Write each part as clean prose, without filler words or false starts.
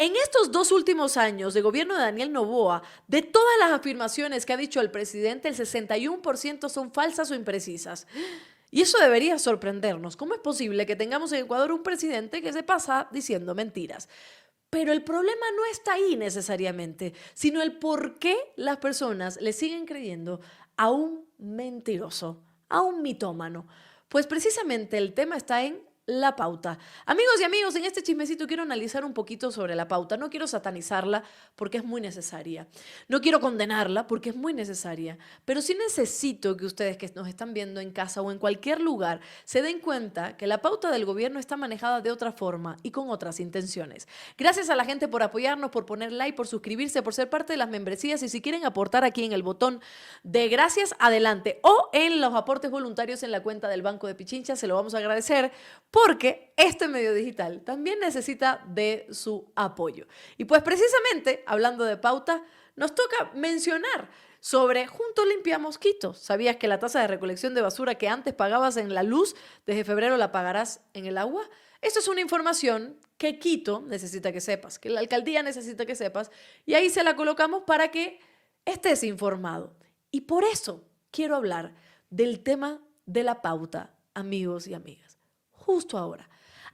En estos 2 últimos años de gobierno de Daniel Noboa, de todas las afirmaciones que ha dicho el presidente, el 61% son falsas o imprecisas. Y eso debería sorprendernos. ¿Cómo es posible que tengamos en Ecuador un presidente que se pasa diciendo mentiras? Pero el problema no está ahí necesariamente, sino el por qué las personas le siguen creyendo a un mentiroso, a un mitómano. Pues precisamente el tema está en la pauta. Amigos y amigos, en este chismecito quiero analizar un poquito sobre la pauta. No quiero satanizarla porque es muy necesaria. No quiero condenarla porque es muy necesaria. Pero sí necesito que ustedes que nos están viendo en casa o en cualquier lugar se den cuenta que la pauta del gobierno está manejada de otra forma y con otras intenciones. Gracias a la gente por apoyarnos, por poner like, por suscribirse, por ser parte de las membresías y si quieren aportar aquí en el botón de gracias, adelante. O en los aportes voluntarios en la cuenta del Banco de Pichincha, se lo vamos a agradecer porque este medio digital también necesita de su apoyo. Y pues precisamente, hablando de pauta, nos toca mencionar sobre Juntos Limpiamos Quito. ¿Sabías que la tasa de recolección de basura que antes pagabas en la luz, desde febrero la pagarás en el agua? Esto es una información que Quito necesita que sepas, que la alcaldía necesita que sepas, y ahí se la colocamos para que estés informado. Y por eso quiero hablar del tema de la pauta, amigos y amigas, justo ahora.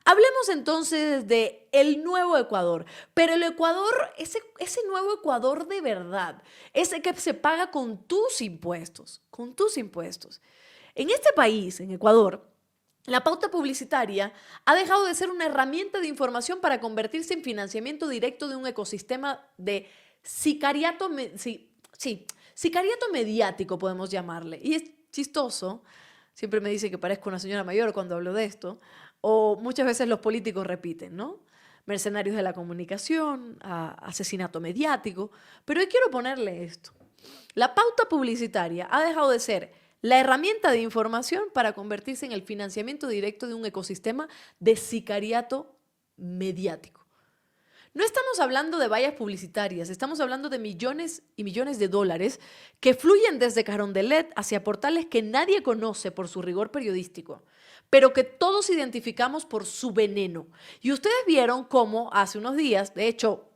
Hablemos entonces de el nuevo Ecuador, pero el Ecuador, ese nuevo Ecuador de verdad, ese que se paga con tus impuestos, con tus impuestos. En este país, en Ecuador, la pauta publicitaria ha dejado de ser una herramienta de información para convertirse en financiamiento directo de un ecosistema de sicariato, sicariato mediático, podemos llamarle. Y es chistoso, siempre me dice que parezco una señora mayor cuando hablo de esto, o muchas veces los políticos repiten, ¿no? Mercenarios de la comunicación, asesinato mediático, pero hoy quiero ponerle esto. La pauta publicitaria ha dejado de ser la herramienta de información para convertirse en el financiamiento directo de un ecosistema de sicariato mediático. No estamos hablando de vallas publicitarias, estamos hablando de millones y millones de dólares que fluyen desde Carondelet hacia portales que nadie conoce por su rigor periodístico, pero que todos identificamos por su veneno. Y ustedes vieron cómo hace unos días, de hecho,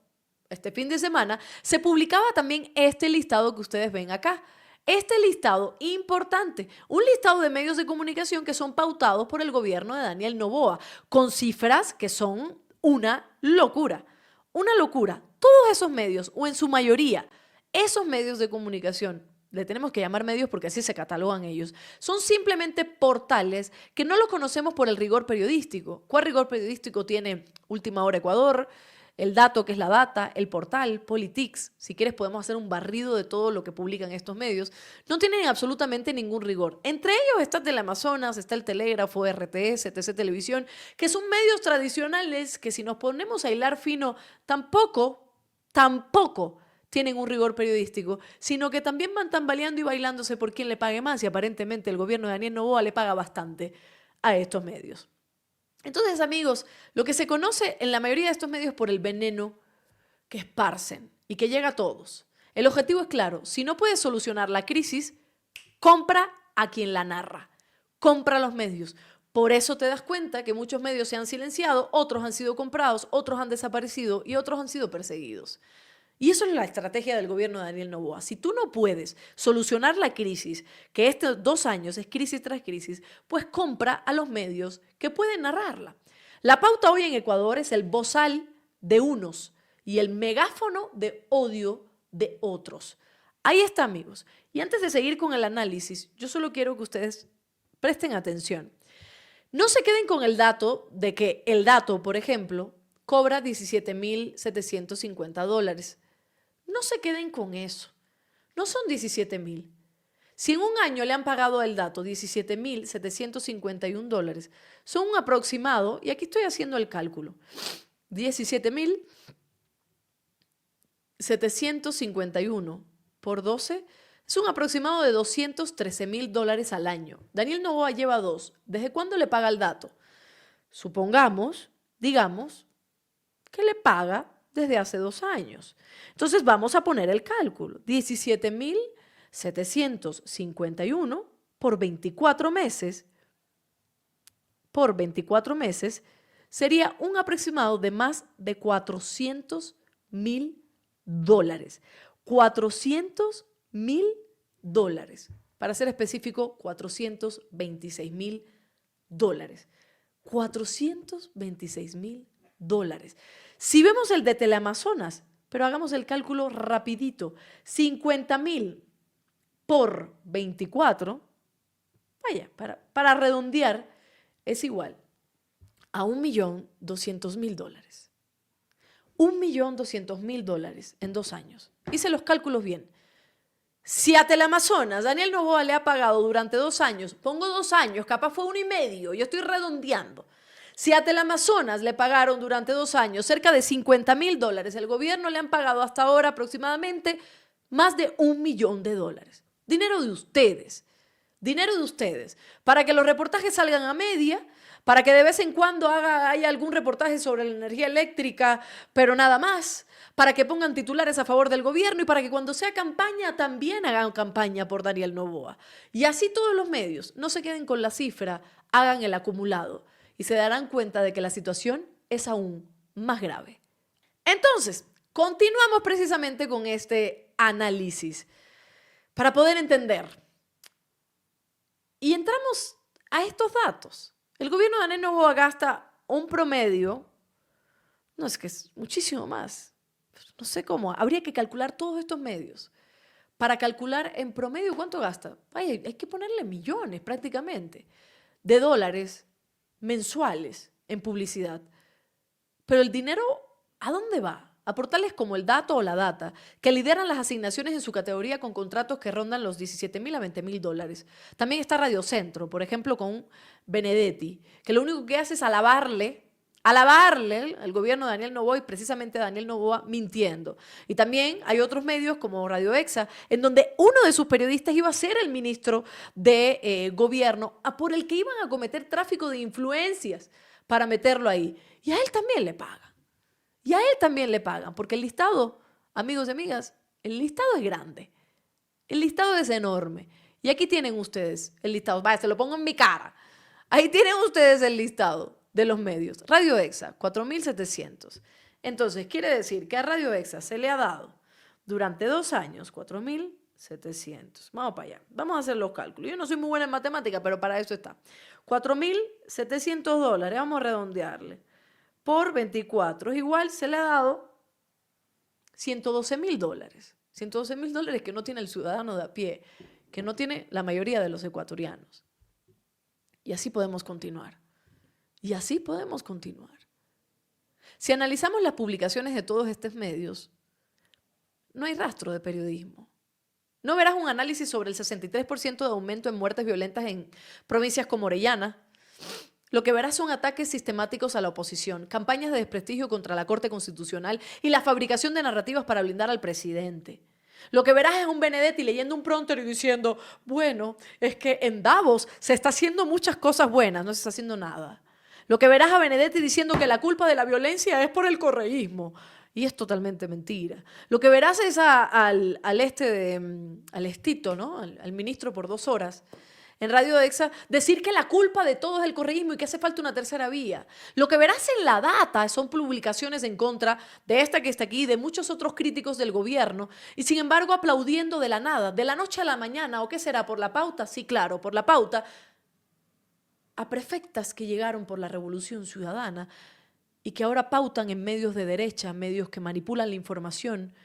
este fin de semana, se publicaba también este listado que ustedes ven acá. Este listado importante, un listado de medios de comunicación que son pautados por el gobierno de Daniel Noboa, con cifras que son una locura. Una locura. Todos esos medios, o en su mayoría, esos medios de comunicación, le tenemos que llamar medios porque así se catalogan ellos, son simplemente portales que no los conocemos por el rigor periodístico. ¿Cuál rigor periodístico tiene Última Hora Ecuador? El Dato, que es la data, el portal, Politics, si quieres podemos hacer un barrido de todo lo que publican estos medios, no tienen absolutamente ningún rigor. Entre ellos está Teleamazonas, está el Telégrafo, RTS, TC Televisión, que son medios tradicionales que si nos ponemos a hilar fino, tampoco tienen un rigor periodístico, sino que también van tambaleando y bailándose por quién le pague más y aparentemente el gobierno de Daniel Noboa le paga bastante a estos medios. Entonces, amigos, lo que se conoce en la mayoría de estos medios por el veneno que esparcen y que llega a todos. El objetivo es claro, si no puedes solucionar la crisis, compra a quien la narra, compra los medios. Por eso te das cuenta que muchos medios se han silenciado, otros han sido comprados, otros han desaparecido y otros han sido perseguidos. Y eso es la estrategia del gobierno de Daniel Noboa. Si tú no puedes solucionar la crisis, que estos 2 años es crisis tras crisis, pues compra a los medios que pueden narrarla. La pauta hoy en Ecuador es el bozal de unos y el megáfono de odio de otros. Ahí está, amigos. Y antes de seguir con el análisis, yo solo quiero que ustedes presten atención. No se queden con el dato de que el Dato, por ejemplo, cobra $17,750. No se queden con eso. No son 17,000. Si en un año le han pagado al Dato $17,751, son un aproximado, y aquí estoy haciendo el cálculo, 17,751 por 12 es un aproximado de $213,000 al año. Daniel Noboa lleva 2. ¿Desde cuándo le paga al Dato? Supongamos, digamos, que le paga desde hace 2 años. Entonces vamos a poner el cálculo. 17,751 por 24 meses sería un aproximado de más de $400.000. $400.000. Para ser específico, $426.000. $426.000. Si vemos el de Teleamazonas, pero hagamos el cálculo rapidito, 50.000 por 24, vaya, para redondear, es igual a $1.200.000. $1.200.000 en 2 años. Hice los cálculos bien. Si a Teleamazonas Daniel Noboa le ha pagado durante 2 años, pongo 2 años, capaz fue 1 y medio, yo estoy redondeando. Si a Teleamazonas le pagaron durante 2 años cerca de $50.000, el gobierno le han pagado hasta ahora aproximadamente más de $1 millón. Dinero de ustedes. Dinero de ustedes. Para que los reportajes salgan a media, para que de vez en cuando haya algún reportaje sobre la energía eléctrica, pero nada más, para que pongan titulares a favor del gobierno y para que cuando sea campaña también hagan campaña por Daniel Noboa. Y así todos los medios, no se queden con la cifra, hagan el acumulado y se darán cuenta de que la situación es aún más grave. Entonces, continuamos precisamente con este análisis para poder entender. Y entramos a estos datos. El gobierno de Daniel Noboa gasta un promedio, no es que es muchísimo más, no sé cómo, habría que calcular todos estos medios para calcular en promedio cuánto gasta. Vaya, hay que ponerle millones prácticamente de dólares mensuales en publicidad. Pero el dinero, ¿a dónde va? A portales como El Dato o La Data, que lideran las asignaciones en su categoría con contratos que rondan los $17.000 a $20.000. También está Radio Centro, por ejemplo, con Benedetti, que lo único que hace es alabarle al gobierno de Daniel Noboa y precisamente a Daniel Noboa mintiendo. Y también hay otros medios como Radio Exa, en donde uno de sus periodistas iba a ser el ministro de gobierno, por el que iban a cometer tráfico de influencias para meterlo ahí. Y a él también le pagan. Y a él también le pagan, porque el listado, amigos y amigas, el listado es grande. El listado es enorme. Y aquí tienen ustedes el listado. Vaya, se lo pongo en mi cara. Ahí tienen ustedes el listado de los medios. Radio Exa, 4.700. Entonces, quiere decir que a Radio Exa se le ha dado durante 2 años 4.700. Vamos para allá. Vamos a hacer los cálculos. Yo no soy muy buena en matemática, pero para eso está. $4.700. Vamos a redondearle. Por 24 es igual, se le ha dado $112.000. $112.000 que no tiene el ciudadano de a pie, que no tiene la mayoría de los ecuatorianos. Y así podemos continuar. Y así podemos continuar. Si analizamos las publicaciones de todos estos medios, no hay rastro de periodismo. No verás un análisis sobre el 63% de aumento en muertes violentas en provincias como Orellana. Lo que verás son ataques sistemáticos a la oposición, campañas de desprestigio contra la Corte Constitucional y la fabricación de narrativas para blindar al presidente. Lo que verás es un Benedetti leyendo un prompter y diciendo, bueno, es que en Davos se está haciendo muchas cosas buenas, no se está haciendo nada. Lo que verás a Benedetti diciendo que la culpa de la violencia es por el correísmo. Y es totalmente mentira. Lo que verás es al Estito, ¿no? Al ministro por 2 horas, en Radio Exa, decir que la culpa de todo es el correísmo y que hace falta una tercera vía. Lo que verás en La Data son publicaciones en contra de esta que está aquí y de muchos otros críticos del gobierno y sin embargo aplaudiendo de la nada, de la noche a la mañana, ¿o qué será? ¿Por la pauta? Sí, claro, por la pauta, a prefectas que llegaron por la Revolución Ciudadana y que ahora pautan en medios de derecha, medios que manipulan la información,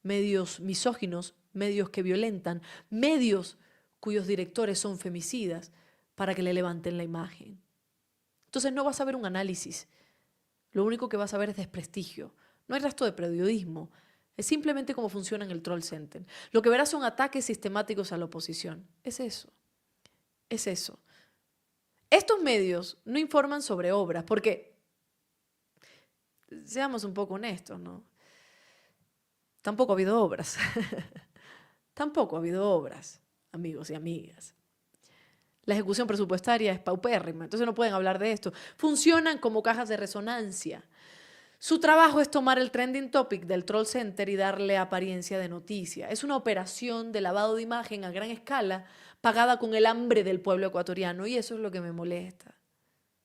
medios misóginos, medios que violentan, medios cuyos directores son femicidas, para que le levanten la imagen. Entonces no vas a ver un análisis. Lo único que vas a ver es desprestigio. No hay rastro de periodismo. Es simplemente cómo funciona en el troll center. Lo que verás son ataques sistemáticos a la oposición. Es eso. Es eso. Estos medios no informan sobre obras, porque, seamos un poco honestos, ¿no? Tampoco ha habido obras. Tampoco ha habido obras, amigos y amigas. La ejecución presupuestaria es paupérrima, entonces no pueden hablar de esto. Funcionan como cajas de resonancia. Su trabajo es tomar el trending topic del troll center y darle apariencia de noticia. Es una operación de lavado de imagen a gran escala pagada con el hambre del pueblo ecuatoriano y eso es lo que me molesta.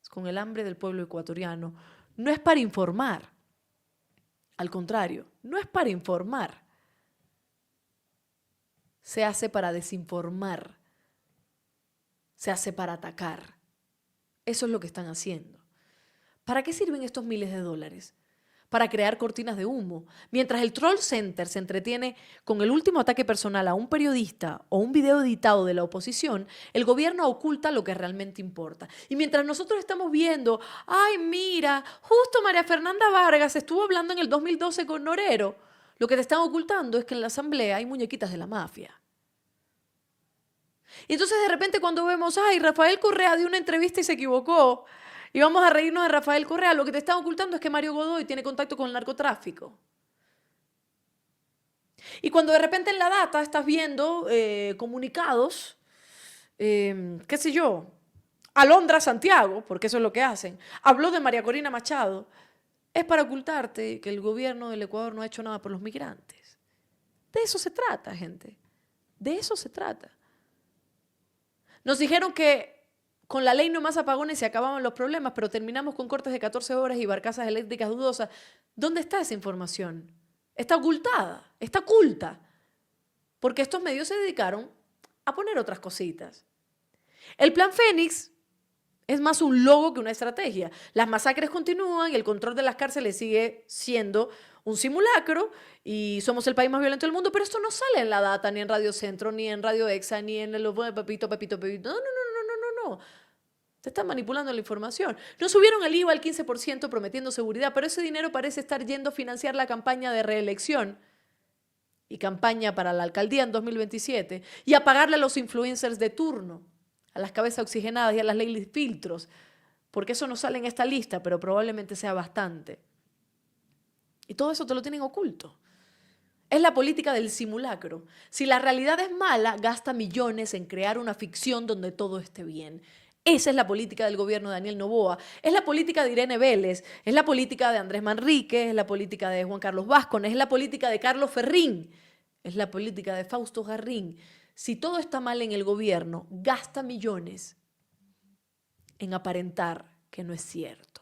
con el hambre del pueblo ecuatoriano, no es para informar. Al contrario, no es para informar. Se hace para desinformar. Se hace para atacar. Eso es lo que están haciendo. ¿Para qué sirven estos miles de dólares? Para crear cortinas de humo. Mientras el Troll Center se entretiene con el último ataque personal a un periodista o un video editado de la oposición, el gobierno oculta lo que realmente importa. Y mientras nosotros estamos viendo, ay, mira, justo María Fernanda Vargas estuvo hablando en el 2012 con Norero, lo que te están ocultando es que en la asamblea hay muñequitas de la mafia. Y entonces de repente cuando vemos, ay, Rafael Correa dio una entrevista y se equivocó, y vamos a reírnos de Rafael Correa, lo que te están ocultando es que Mario Godoy tiene contacto con el narcotráfico. Y cuando de repente en la data estás viendo comunicados, qué sé yo, Alondra Santiago, porque eso es lo que hacen, habló de María Corina Machado, es para ocultarte que el gobierno del Ecuador no ha hecho nada por los migrantes. De eso se trata, gente. De eso se trata. Nos dijeron que con la ley no más apagones se acababan los problemas, pero terminamos con cortes de 14 horas y barcazas eléctricas dudosas. ¿Dónde está esa información? Está ocultada, está oculta. Porque estos medios se dedicaron a poner otras cositas. El Plan Fénix es más un logo que una estrategia. Las masacres continúan y el control de las cárceles sigue siendo un simulacro y somos el país más violento del mundo, pero esto no sale en la data, ni en Radio Centro, ni en Radio Exa, ni en el Pepito. No. Te están manipulando la información. No subieron el IVA al 15% prometiendo seguridad, pero ese dinero parece estar yendo a financiar la campaña de reelección y campaña para la alcaldía en 2027 y a pagarle a los influencers de turno, a las cabezas oxigenadas y a las leyes filtros, porque eso no sale en esta lista, pero probablemente sea bastante. Y todo eso te lo tienen oculto. Es la política del simulacro. Si la realidad es mala, gasta millones en crear una ficción donde todo esté bien. Esa es la política del gobierno de Daniel Noboa. Es la política de Irene Vélez. Es la política de Andrés Manrique. Es la política de Juan Carlos Vázquez. Es la política de Carlos Ferrín. Es la política de Fausto Jarrín. Si todo está mal en el gobierno, gasta millones en aparentar que no es cierto.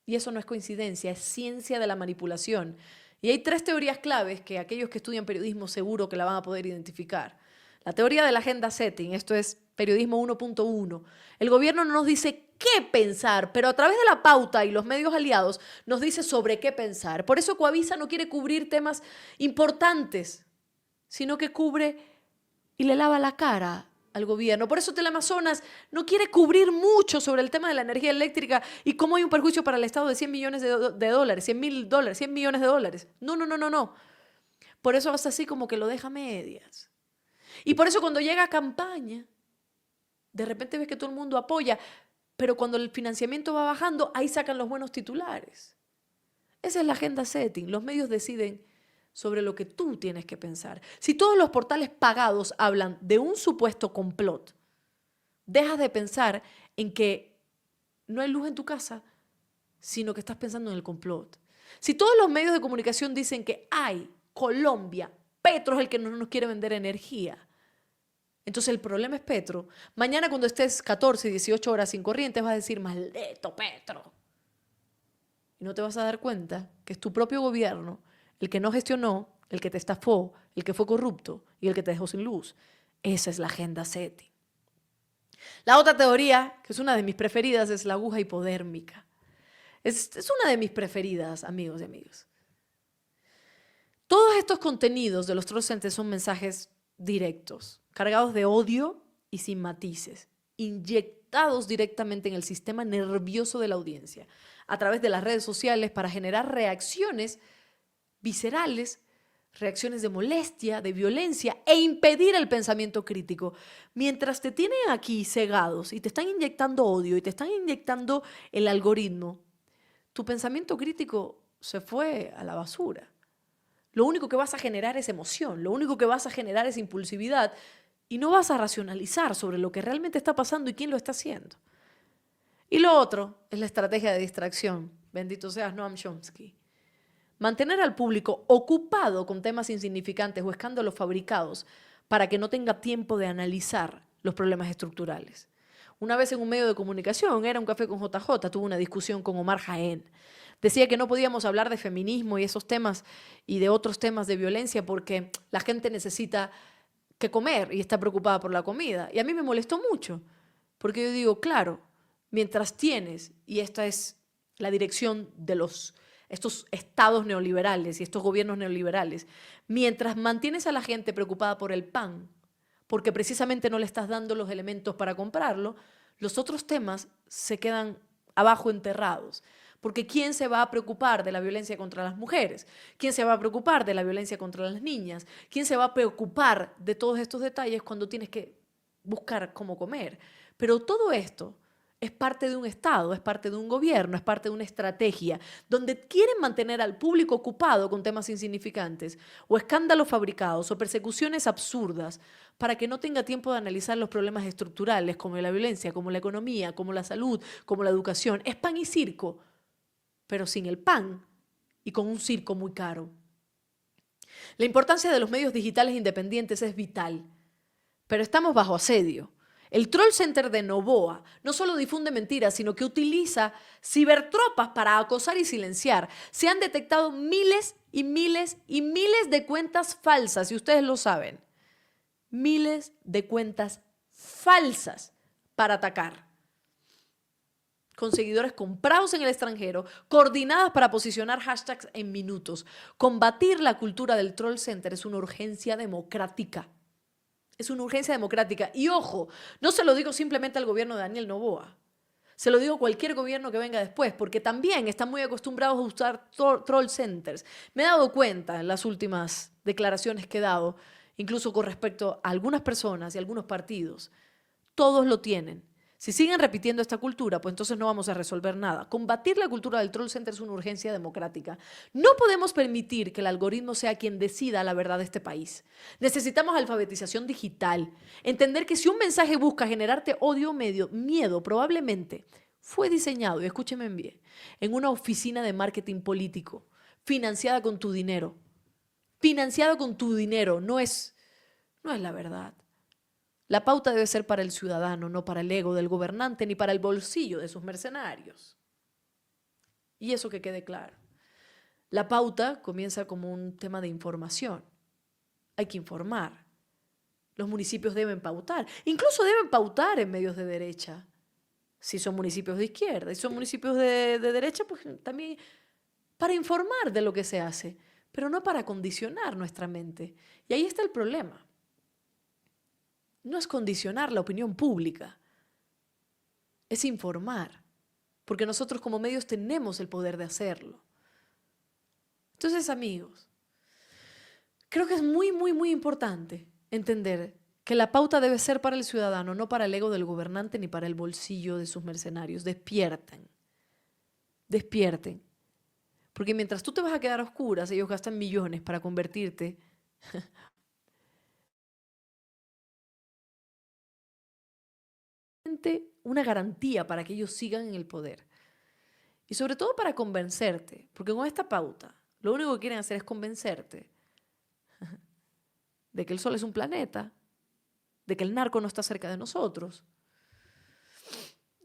Y eso no es coincidencia, es ciencia de la manipulación. Y hay 3 teorías claves que aquellos que estudian periodismo seguro que la van a poder identificar. La teoría de la agenda setting, esto es periodismo 1.1. El gobierno no nos dice qué pensar, pero a través de la pauta y los medios aliados nos dice sobre qué pensar. Por eso Coavisa no quiere cubrir temas importantes, sino que cubre y le lava la cara al gobierno. Por eso Teleamazonas no quiere cubrir mucho sobre el tema de la energía eléctrica y cómo hay un perjuicio para el Estado de 100 millones de dólares, 100.000 dólares, 100 millones de dólares. No. Por eso es así como que lo deja a medias. Y por eso cuando llega campaña, de repente ves que todo el mundo apoya, pero cuando el financiamiento va bajando, ahí sacan los buenos titulares. Esa es la agenda setting. Los medios deciden sobre lo que tú tienes que pensar. Si todos los portales pagados hablan de un supuesto complot, dejas de pensar en que no hay luz en tu casa, sino que estás pensando en el complot. Si todos los medios de comunicación dicen que hay Colombia, Petro es el que no nos quiere vender energía, entonces el problema es Petro. Mañana cuando estés 14, 18 horas sin corriente vas a decir, maldito Petro. Y no te vas a dar cuenta que es tu propio gobierno el que no gestionó, el que te estafó, el que fue corrupto y el que te dejó sin luz. Esa es la agenda setting. La otra teoría, que es una de mis preferidas, es la aguja hipodérmica. Es una de mis preferidas, amigos y amigas. Todos estos contenidos de los troll centers son mensajes directos, cargados de odio y sin matices, inyectados directamente en el sistema nervioso de la audiencia, a través de las redes sociales para generar reacciones viscerales, reacciones de molestia, de violencia e impedir el pensamiento crítico. Mientras te tienen aquí cegados y te están inyectando odio y te están inyectando el algoritmo, tu pensamiento crítico se fue a la basura. Lo único que vas a generar es emoción, lo único que vas a generar es impulsividad y no vas a racionalizar sobre lo que realmente está pasando y quién lo está haciendo. Y lo otro es la estrategia de distracción. Bendito seas Noam Chomsky. Mantener al público ocupado con temas insignificantes o escándalos fabricados para que no tenga tiempo de analizar los problemas estructurales. una vez en un medio de comunicación, era un café con JJ, tuvo una discusión con Omar Jaén. Decía que no podíamos hablar de feminismo y esos temas y de otros temas de violencia porque la gente necesita que comer y está preocupada por la comida. Y a mí me molestó mucho, porque yo digo, claro, mientras tienes, y esta es la dirección de estos estados neoliberales y estos gobiernos neoliberales, mientras mantienes a la gente preocupada por el pan, porque precisamente no le estás dando los elementos para comprarlo, los otros temas se quedan abajo enterrados. Porque ¿quién se va a preocupar de la violencia contra las mujeres? ¿Quién se va a preocupar de la violencia contra las niñas? ¿Quién se va a preocupar de todos estos detalles cuando tienes que buscar cómo comer? Pero todo esto es parte de un Estado, es parte de un gobierno, es parte de una estrategia, donde quieren mantener al público ocupado con temas insignificantes, o escándalos fabricados, o persecuciones absurdas, para que no tenga tiempo de analizar los problemas estructurales, como la violencia, como la economía, como la salud, como la educación. Es pan y circo, pero sin el pan y con un circo muy caro. La importancia de los medios digitales independientes es vital, pero estamos bajo asedio. El Troll Center de Novoa no solo difunde mentiras, sino que utiliza cibertropas para acosar y silenciar. Se han detectado miles y miles y miles de cuentas falsas, y ustedes lo saben. Miles de cuentas falsas para atacar. Con seguidores comprados en el extranjero, coordinadas para posicionar hashtags en minutos. Combatir la cultura del Troll Center es una urgencia democrática. Es una urgencia democrática. Y ojo, no se lo digo simplemente al gobierno de Daniel Noboa. Se lo digo a cualquier gobierno que venga después, porque también están muy acostumbrados a usar troll centers. Me he dado cuenta en las últimas declaraciones que he dado, incluso con respecto a algunas personas y algunos partidos. Todos lo tienen. Si siguen repitiendo esta cultura, pues entonces no vamos a resolver nada. Combatir la cultura del troll center es una urgencia democrática. No podemos permitir que el algoritmo sea quien decida la verdad de este país. Necesitamos alfabetización digital. Entender que si un mensaje busca generarte odio o miedo, probablemente fue diseñado, y escúcheme bien, en una oficina de marketing político, financiada con tu dinero. Financiada con tu dinero, no es la verdad. La pauta debe ser para el ciudadano, no para el ego del gobernante ni para el bolsillo de sus mercenarios. Y eso que quede claro. La pauta comienza como un tema de información. Hay que informar. Los municipios deben pautar. Incluso deben pautar en medios de derecha. Si son municipios de izquierda y son municipios de derecha, pues también para informar de lo que se hace, pero no para condicionar nuestra mente. Y ahí está el problema. No es condicionar la opinión pública, es informar, porque nosotros como medios tenemos el poder de hacerlo. Entonces, amigos, creo que es muy, muy, muy importante entender que la pauta debe ser para el ciudadano, no para el ego del gobernante ni para el bolsillo de sus mercenarios. Despierten, despierten, porque mientras tú te vas a quedar a oscuras, ellos gastan millones para convertirte una garantía para que ellos sigan en el poder. Y sobre todo para convencerte, porque con esta pauta lo único que quieren hacer es convencerte de que el Sol es un planeta, de que el narco no está cerca de nosotros,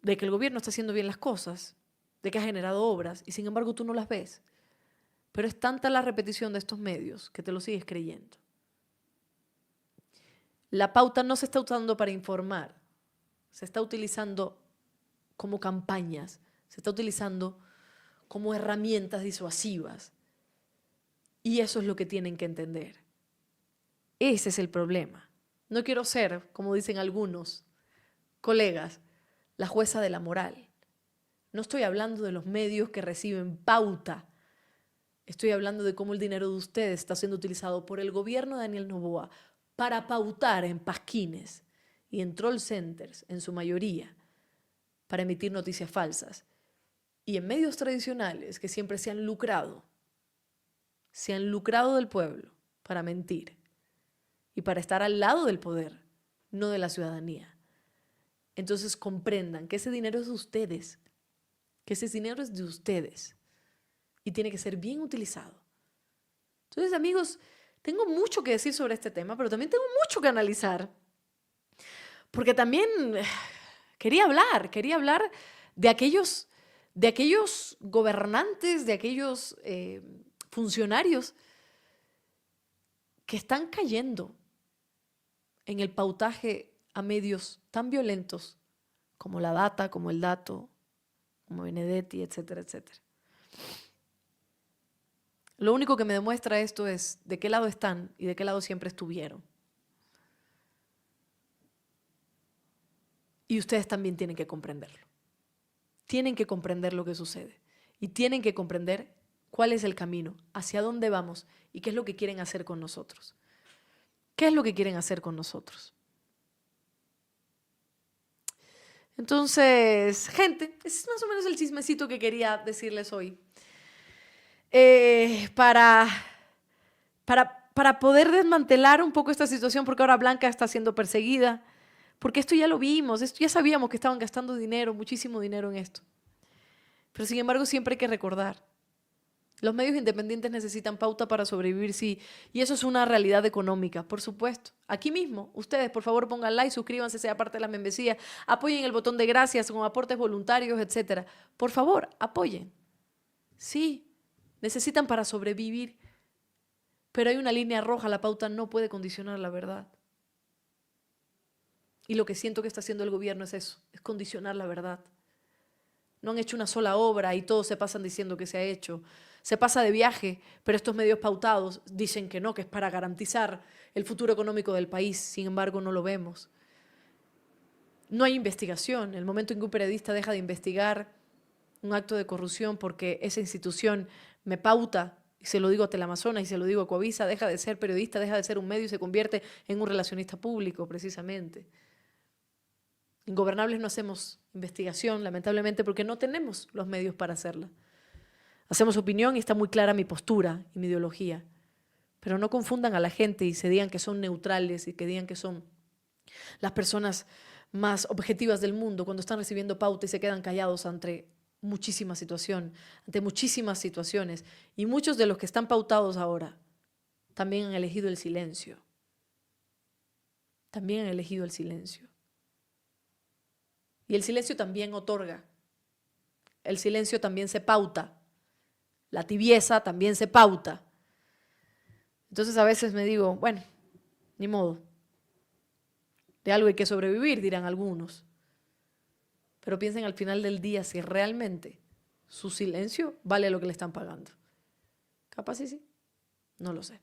de que el gobierno está haciendo bien las cosas, de que ha generado obras y sin embargo tú no las ves. Pero es tanta la repetición de estos medios que te lo sigues creyendo. La pauta no se está usando para informar, se está utilizando como campañas, se está utilizando como herramientas disuasivas. Y eso es lo que tienen que entender. Ese es el problema. No quiero ser, como dicen algunos colegas, la jueza de la moral. No estoy hablando de los medios que reciben pauta. Estoy hablando de cómo el dinero de ustedes está siendo utilizado por el gobierno de Daniel Noboa para pautar en pasquines y en troll centers, en su mayoría, para emitir noticias falsas. Y en medios tradicionales que siempre se han lucrado del pueblo para mentir y para estar al lado del poder, no de la ciudadanía. Entonces comprendan que ese dinero es de ustedes, que ese dinero es de ustedes y tiene que ser bien utilizado. Entonces, amigos, tengo mucho que decir sobre este tema, pero también tengo mucho que analizar, porque también Quería hablar de aquellos gobernantes, de aquellos funcionarios que están cayendo en el pautaje a medios tan violentos como La Data, como El Dato, como Benedetti, etcétera, etcétera. Lo único que me demuestra esto es de qué lado están y de qué lado siempre estuvieron. Y ustedes también tienen que comprenderlo. Tienen que comprender lo que sucede. Y tienen que comprender cuál es el camino, hacia dónde vamos y qué es lo que quieren hacer con nosotros. ¿Qué es lo que quieren hacer con nosotros? Entonces, gente, ese es más o menos el chismecito que quería decirles hoy. Para poder desmantelar un poco esta situación, porque ahora Blanca está siendo perseguida, porque esto ya lo vimos, esto ya sabíamos que estaban gastando dinero, muchísimo dinero en esto. Pero sin embargo siempre hay que recordar, los medios independientes necesitan pauta para sobrevivir, sí, y eso es una realidad económica, por supuesto. Aquí mismo, ustedes por favor pongan like, suscríbanse, sea parte de la membresía, apoyen el botón de gracias con aportes voluntarios, etc. Por favor, apoyen. Sí, necesitan para sobrevivir, pero hay una línea roja, la pauta no puede condicionar la verdad. Y lo que siento que está haciendo el gobierno es eso, es condicionar la verdad. No han hecho una sola obra y todos se pasan diciendo que se ha hecho. Se pasa de viaje, pero estos medios pautados dicen que no, que es para garantizar el futuro económico del país. Sin embargo, no lo vemos. No hay investigación. El momento en que un periodista deja de investigar un acto de corrupción porque esa institución me pauta, y se lo digo a Teleamazonas y se lo digo a Coavisa, deja de ser periodista, deja de ser un medio y se convierte en un relacionista público, precisamente. Ingobernables no hacemos investigación, lamentablemente, porque no tenemos los medios para hacerla. Hacemos opinión y está muy clara mi postura y mi ideología. Pero no confundan a la gente y se digan que son neutrales y que digan que son las personas más objetivas del mundo cuando están recibiendo pauta y se quedan callados ante muchísima situación, ante muchísimas situaciones. Y muchos de los que están pautados ahora también han elegido el silencio. También han elegido el silencio. Y el silencio también otorga. El silencio también se pauta. La tibieza también se pauta. Entonces a veces me digo, bueno, ni modo. De algo hay que sobrevivir, dirán algunos. Pero piensen al final del día si realmente su silencio vale lo que le están pagando. Capaz sí, no lo sé.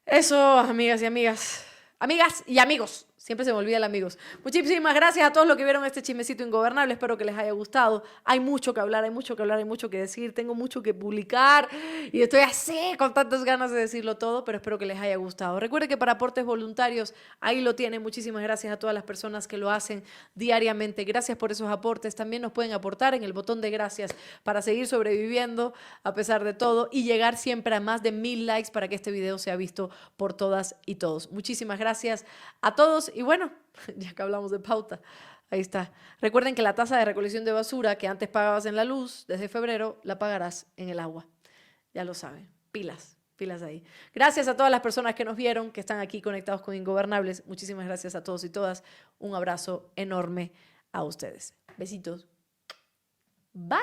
Eso, amigas y amigas. Amigas y amigos. Siempre se me olvida el amigos. Muchísimas gracias a todos los que vieron este chismecito ingobernable. Espero que les haya gustado. Hay mucho que hablar, hay mucho que hablar, hay mucho que decir. Tengo mucho que publicar y estoy así con tantas ganas de decirlo todo, pero espero que les haya gustado. Recuerden que para aportes voluntarios, ahí lo tienen. Muchísimas gracias a todas las personas que lo hacen diariamente. Gracias por esos aportes. También nos pueden aportar en el botón de gracias para seguir sobreviviendo a pesar de todo y llegar siempre a más de 1000 likes para que este video sea visto por todas y todos. Muchísimas gracias a todos. Y bueno, ya que hablamos de pauta, ahí está. Recuerden que la tasa de recolección de basura que antes pagabas en la luz, desde febrero la pagarás en el agua. Ya lo saben, pilas, pilas ahí. Gracias a todas las personas que nos vieron, que están aquí conectados con Ingobernables. Muchísimas gracias a todos y todas. Un abrazo enorme a ustedes. Besitos. Bye.